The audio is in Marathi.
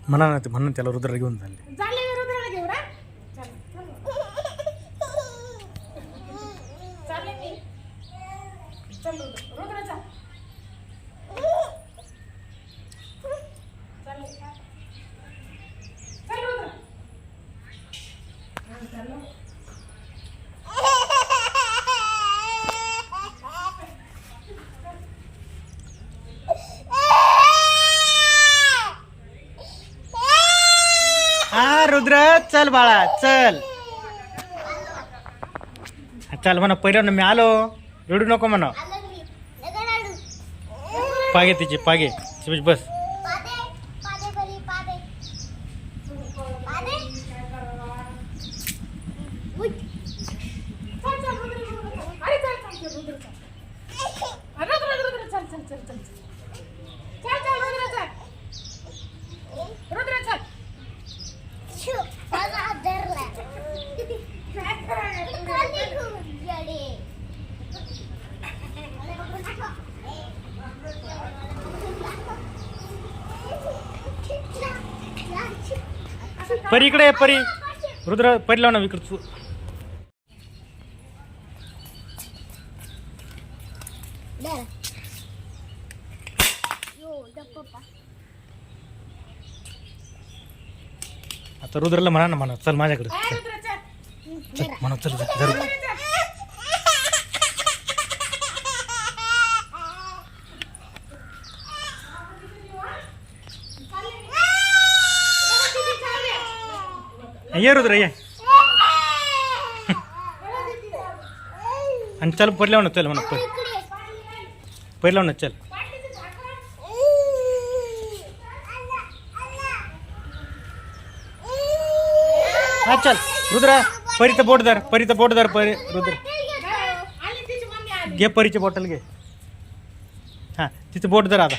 म्हणा ना ते, म्हणून त्याला रुद्र घेऊन चालले. चालले रुद्राला घेऊ रा. चालले मी. चल रुद्र चल. चालले. चल रुद्र. चल. हा रुद्र चल बाळा चल. चल म्हणा पहिल्या मी आलो. रडू नको म्हणा. पागे तिची पागे बस. परी इकडे आहे, परी रुद्र परी लाव ना इकडं. आता रुद्रला म्हणा ना, म्हणा चल माझ्याकडे चल म्हणा चल जरूर. ये रुद्र ये. आणि चल परी लाव ना चल म्हणा परी लाव ना चल. हा चल रुद्र परीचं बोट धर, परीचं बोट धर. परी रुद्र घे परीची बॉटल घे. हा तिचं बोट धर आता.